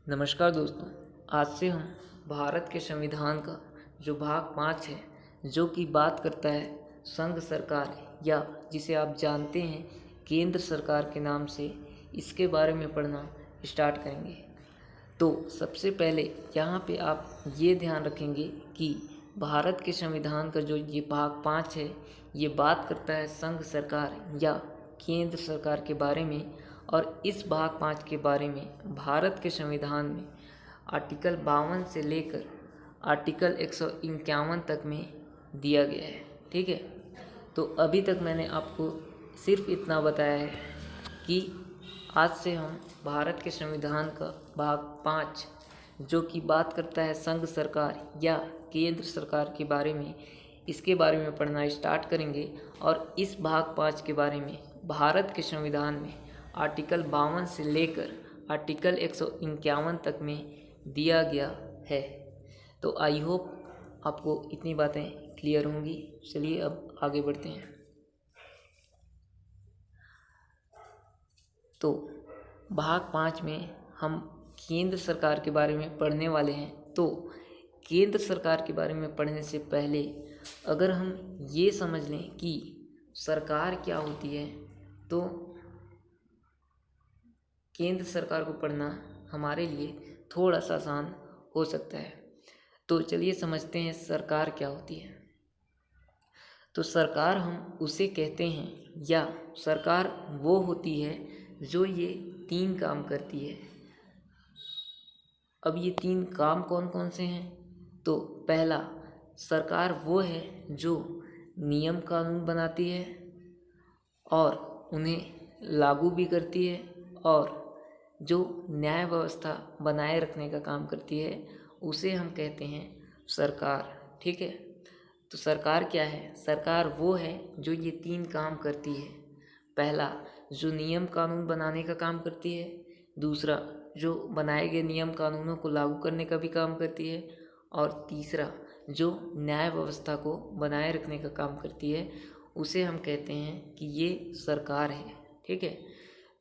नमस्कार दोस्तों। आज से हम भारत के संविधान का जो भाग 5 है, जो कि बात करता है संघ सरकार या जिसे आप जानते हैं केंद्र सरकार के नाम से, इसके बारे में पढ़ना स्टार्ट करेंगे। तो सबसे पहले यहाँ पे आप ये ध्यान रखेंगे कि भारत के संविधान का जो ये भाग 5 है, ये बात करता है संघ सरकार या केंद्र सरकार के बारे में। और इस भाग 5 के बारे में भारत के संविधान में आर्टिकल 52 से लेकर आर्टिकल 151 तक में दिया गया है। ठीक है, तो अभी तक मैंने आपको सिर्फ इतना बताया है कि आज से हम भारत के संविधान का भाग 5 जो कि बात करता है संघ सरकार या केंद्र सरकार के बारे में, इसके बारे में पढ़ना स्टार्ट करेंगे। और इस भाग 5 के बारे में भारत के संविधान में आर्टिकल 52 से लेकर आर्टिकल 151 तक में दिया गया है। तो आई होप आपको इतनी बातें क्लियर होंगी। चलिए अब आगे बढ़ते हैं। तो भाग 5 में हम केंद्र सरकार के बारे में पढ़ने वाले हैं। तो केंद्र सरकार के बारे में पढ़ने से पहले अगर हम ये समझ लें कि सरकार क्या होती है, तो केंद्र सरकार को पढ़ना हमारे लिए थोड़ा सा आसान हो सकता है। तो चलिए समझते हैं सरकार क्या होती है। तो सरकार हम उसे कहते हैं या सरकार वो होती है जो ये 3 काम करती है। अब ये 3 काम कौन कौन से हैं? तो पहला, सरकार वो है जो नियम कानून बनाती है और उन्हें लागू भी करती है, और जो न्याय व्यवस्था बनाए रखने का काम करती है उसे हम कहते हैं सरकार। ठीक है, तो सरकार क्या है? सरकार वो है जो ये 3 काम करती है। पहला, जो नियम कानून बनाने का काम करती है। दूसरा, जो बनाए गए नियम कानूनों को लागू करने का भी काम करती है। और तीसरा, जो न्याय व्यवस्था को बनाए रखने का काम करती है, उसे हम कहते हैं कि ये सरकार है। ठीक है,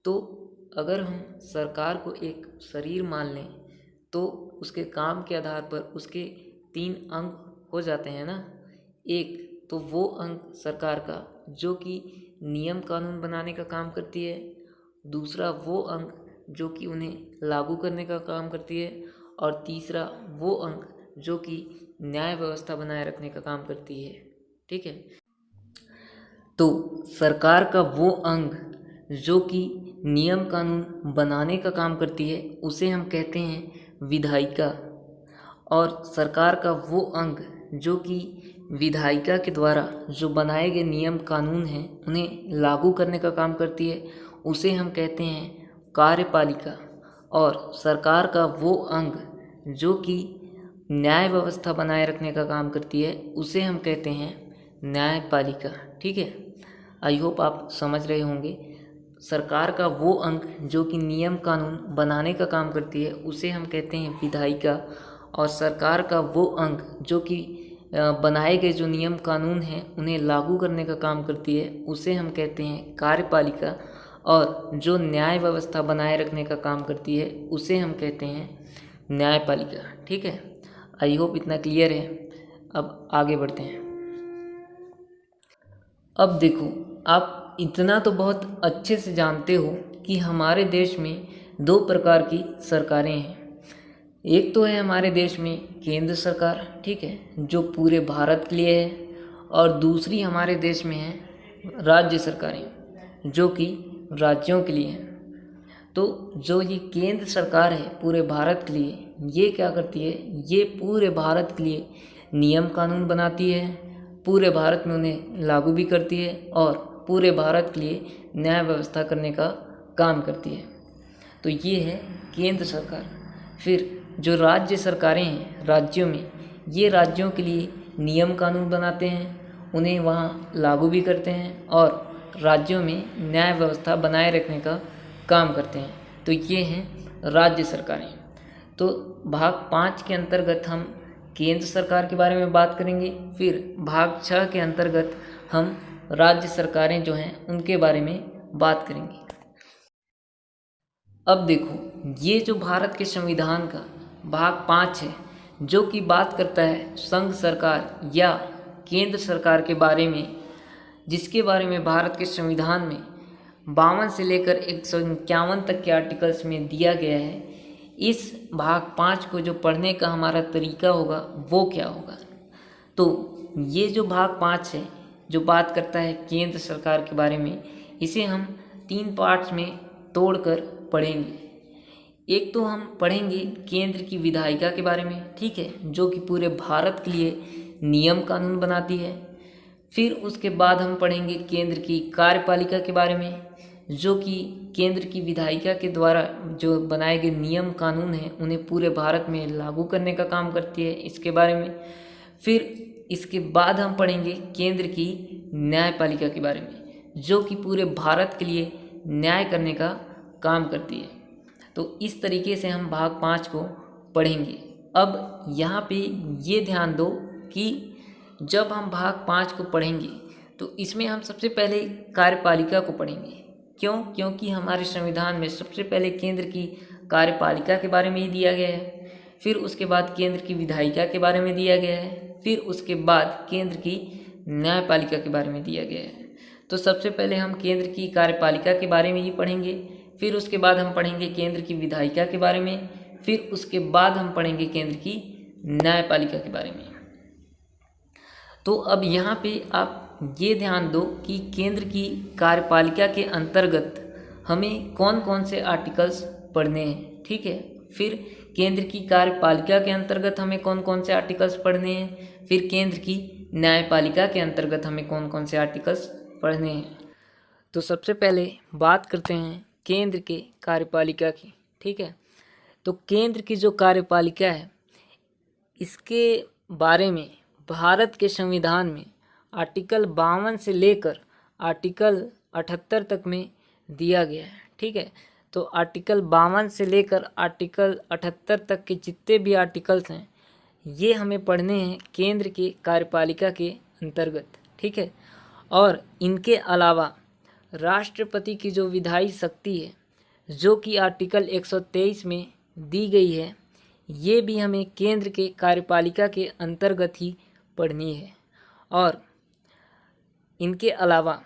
तो अगर हम सरकार को एक शरीर मान लें तो उसके काम के आधार पर उसके 3 अंग हो जाते हैं ना। एक तो वो अंग सरकार का जो कि नियम कानून बनाने का काम करती है। दूसरा वो अंग जो कि उन्हें लागू करने का काम करती है। और तीसरा वो अंग जो कि न्याय व्यवस्था बनाए रखने का काम करती है। ठीक है, तो सरकार का वो अंग जो कि नियम कानून बनाने का काम करती है उसे हम कहते हैं विधायिका। और सरकार का वो अंग जो कि विधायिका के द्वारा जो बनाए गए नियम कानून हैं उन्हें लागू करने का काम करती है उसे हम कहते हैं कार्यपालिका। और सरकार का वो अंग जो कि न्याय व्यवस्था बनाए रखने का काम करती है उसे हम कहते हैं न्यायपालिका। ठीक है, आई होप आप समझ रहे होंगे। सरकार का वो अंग जो कि नियम कानून बनाने का काम करती है उसे हम कहते हैं विधायिका। और सरकार का वो अंग जो कि बनाए गए जो नियम कानून हैं उन्हें लागू करने का काम करती है उसे हम कहते हैं कार्यपालिका। और जो न्याय व्यवस्था बनाए रखने का काम करती है उसे हम कहते हैं न्यायपालिका। ठीक है, आई होप इतना क्लियर है। अब आगे बढ़ते हैं। अब देखो, आप इतना तो बहुत अच्छे से जानते हो कि हमारे देश में 2 प्रकार की सरकारें हैं। एक तो है हमारे देश में केंद्र सरकार, ठीक है, जो पूरे भारत के लिए है। और दूसरी हमारे देश में है राज्य सरकारें जो कि राज्यों के लिए हैं। तो जो ये केंद्र सरकार है पूरे भारत के लिए, ये क्या करती है? ये पूरे भारत के लिए नियम कानून बनाती है, पूरे भारत में उन्हें लागू भी करती है और पूरे भारत के लिए न्याय व्यवस्था करने का काम करती है। तो ये है केंद्र सरकार। फिर जो राज्य सरकारें हैं राज्यों में, ये राज्यों के लिए नियम कानून बनाते हैं, उन्हें वहाँ लागू भी करते हैं और राज्यों में न्याय व्यवस्था बनाए रखने का काम करते हैं। तो ये हैं राज्य सरकारें। तो भाग 5 के अंतर्गत हम केंद्र सरकार के बारे में बात करेंगे। फिर भाग 6 के अंतर्गत हम राज्य सरकारें जो हैं उनके बारे में बात करेंगे। अब देखो, ये जो भारत के संविधान का भाग 5 है, जो कि बात करता है संघ सरकार या केंद्र सरकार के बारे में, जिसके बारे में भारत के संविधान में 52 से लेकर 151 तक के आर्टिकल्स में दिया गया है। इस भाग 5 को जो पढ़ने का हमारा तरीका होगा वो क्या होगा? तो ये जो भाग 5 है, जो बात करता है केंद्र सरकार के बारे में, इसे हम 3 पार्ट्स में तोड़कर पढ़ेंगे। एक तो हम पढ़ेंगे केंद्र की विधायिका के बारे में, ठीक है, जो कि पूरे भारत के लिए नियम कानून बनाती है। फिर उसके बाद हम पढ़ेंगे केंद्र की कार्यपालिका के बारे में, जो कि केंद्र की विधायिका के द्वारा जो बनाए गए नियम कानून हैं उन्हें पूरे भारत में लागू करने का काम करती है, इसके बारे में। फिर इसके बाद हम पढ़ेंगे केंद्र की न्यायपालिका के बारे में, जो कि पूरे भारत के लिए न्याय करने का काम करती है। तो इस तरीके से हम भाग 5 को पढ़ेंगे। अब यहाँ पे ये ध्यान दो कि जब हम भाग 5 को पढ़ेंगे तो इसमें हम सबसे पहले कार्यपालिका को पढ़ेंगे। क्यों? क्योंकि हमारे संविधान में सबसे पहले केंद्र की कार्यपालिका के बारे में ही दिया गया है, फिर उसके बाद केंद्र की विधायिका के बारे में दिया गया है, फिर उसके बाद केंद्र की न्यायपालिका के बारे में दिया गया है। तो सबसे पहले हम केंद्र की कार्यपालिका के बारे में ही पढ़ेंगे, फिर उसके बाद हम पढ़ेंगे केंद्र की विधायिका के बारे में, फिर उसके बाद हम पढ़ेंगे केंद्र की न्यायपालिका के बारे में। तो अब यहाँ पे आप ये ध्यान दो कि केंद्र की कार्यपालिका के अंतर्गत हमें कौन कौन से आर्टिकल्स पढ़ने हैं, ठीक है। फिर केंद्र की कार्यपालिका के अंतर्गत हमें कौन कौन से आर्टिकल्स पढ़ने हैं, फिर केंद्र की न्यायपालिका के अंतर्गत हमें कौन कौन से आर्टिकल्स पढ़ने हैं। तो सबसे पहले बात करते हैं केंद्र के कार्यपालिका की, ठीक है। तो केंद्र की जो कार्यपालिका है, इसके बारे में भारत के संविधान में आर्टिकल 52 से लेकर आर्टिकल 78 तक में दिया गया है, ठीक है। तो आर्टिकल 52 से लेकर आर्टिकल 78 तक के जितने भी आर्टिकल्स हैं ये हमें पढ़ने हैं केंद्र की कार्यपालिका के अंतर्गत, ठीक है। और इनके अलावा राष्ट्रपति की जो विधायी शक्ति है, जो कि आर्टिकल 123 में दी गई है, ये भी हमें केंद्र के कार्यपालिका के अंतर्गत ही पढ़नी है। और इनके अलावा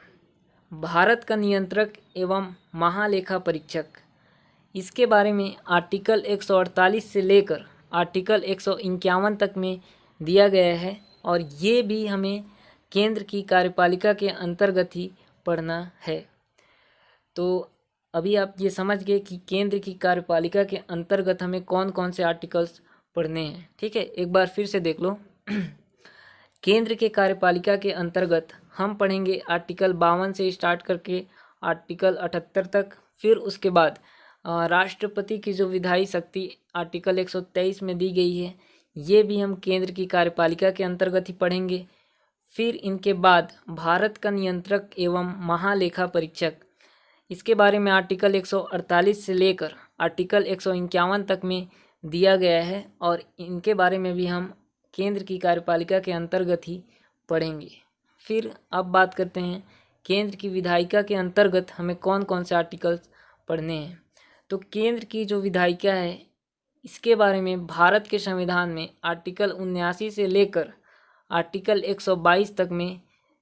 भारत का नियंत्रक एवं महालेखा परीक्षक, इसके बारे में आर्टिकल 148 से लेकर आर्टिकल 151 तक में दिया गया है, और ये भी हमें केंद्र की कार्यपालिका के अंतर्गत ही पढ़ना है। तो अभी आप ये समझ गए कि केंद्र की कार्यपालिका के अंतर्गत हमें कौन कौन से आर्टिकल्स पढ़ने हैं, ठीक है। एक बार फिर से देख लो। केंद्र के कार्यपालिका के अंतर्गत हम पढ़ेंगे आर्टिकल 52 से स्टार्ट करके आर्टिकल 78 तक। फिर उसके बाद राष्ट्रपति की जो विधायी शक्ति आर्टिकल 123 में दी गई है, ये भी हम केंद्र की कार्यपालिका के अंतर्गत ही पढ़ेंगे। फिर इनके बाद भारत का नियंत्रक एवं महालेखा परीक्षक, इसके बारे में आर्टिकल 148 से लेकर आर्टिकल 151 तक में दिया गया है, और इनके बारे में भी हम केंद्र की कार्यपालिका के अंतर्गत ही पढ़ेंगे। फिर अब बात करते हैं केंद्र की विधायिका के अंतर्गत हमें कौन कौन से आर्टिकल्स पढ़ने हैं। तो केंद्र की जो विधायिका है, इसके बारे में भारत के संविधान में आर्टिकल 79 से लेकर आर्टिकल 122 तक में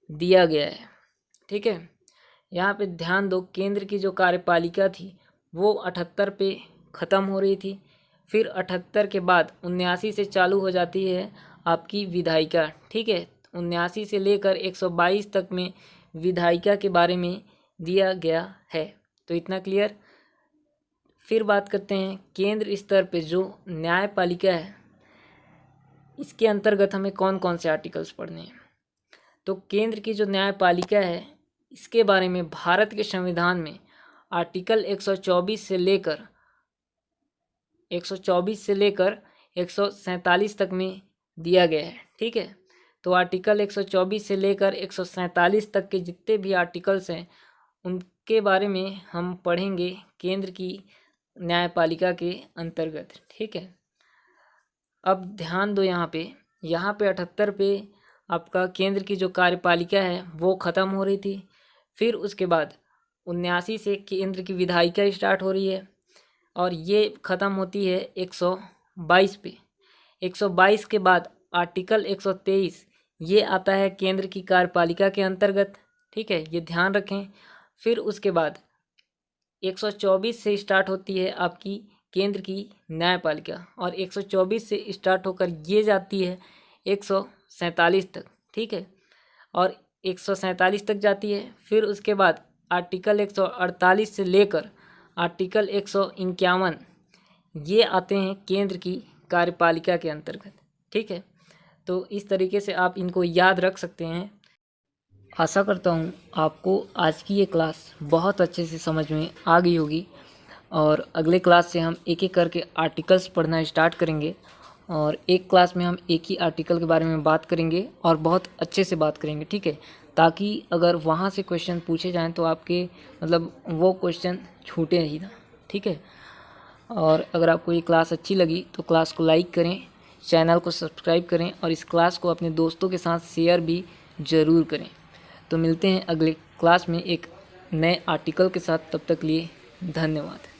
दिया गया है, ठीक है। यहाँ पे ध्यान दो, केंद्र की जो कार्यपालिका थी वो 78 पे ख़त्म हो रही थी, फिर 78 के बाद 79 से चालू हो जाती है आपकी विधायिका, ठीक है। 79 से लेकर 122 तक में विधायिका के बारे में दिया गया है। तो इतना क्लियर। फिर बात करते हैं केंद्र स्तर पे जो न्यायपालिका है, इसके अंतर्गत हमें कौन कौन से आर्टिकल्स पढ़ने हैं। तो केंद्र की जो न्यायपालिका है, इसके बारे में भारत के संविधान में आर्टिकल 124 से लेकर 147 तक में दिया गया है, ठीक है। तो आर्टिकल 124 से लेकर 147 तक के जितने भी आर्टिकल्स हैं उनके बारे में हम पढ़ेंगे केंद्र की न्यायपालिका के अंतर्गत, ठीक है। अब ध्यान दो, यहाँ पे 78 पे आपका केंद्र की जो कार्यपालिका है वो ख़त्म हो रही थी। फिर उसके बाद 79 से केंद्र की विधायिका स्टार्ट हो रही है। और ये ख़त्म होती है 122 पे। 122 के बाद आर्टिकल 123 ये आता है केंद्र की कार्यपालिका के अंतर्गत, ठीक है, ये ध्यान रखें। फिर उसके बाद 124 से स्टार्ट होती है आपकी केंद्र की न्यायपालिका, और 124 से स्टार्ट होकर ये जाती है 147 तक, ठीक है, और 147 तक जाती है। फिर उसके बाद आर्टिकल 148 से लेकर आर्टिकल 151 ये आते हैं केंद्र की कार्यपालिका के अंतर्गत, ठीक है। तो इस तरीके से आप इनको याद रख सकते हैं। आशा करता हूँ आपको आज की ये क्लास बहुत अच्छे से समझ में आ गई होगी, और अगले क्लास से हम एक एक करके आर्टिकल्स पढ़ना स्टार्ट करेंगे, और एक क्लास में हम एक ही आर्टिकल के बारे में बात करेंगे और बहुत अच्छे से बात करेंगे, ठीक है, ताकि अगर वहाँ से क्वेश्चन पूछे जाएं तो आपके मतलब वो क्वेश्चन छूटे ही ना, ठीक है। और अगर आपको ये क्लास अच्छी लगी तो क्लास को लाइक करें, चैनल को सब्सक्राइब करें, और इस क्लास को अपने दोस्तों के साथ शेयर भी ज़रूर करें। तो मिलते हैं अगले क्लास में एक नए आर्टिकल के साथ, तब तक लिए धन्यवाद।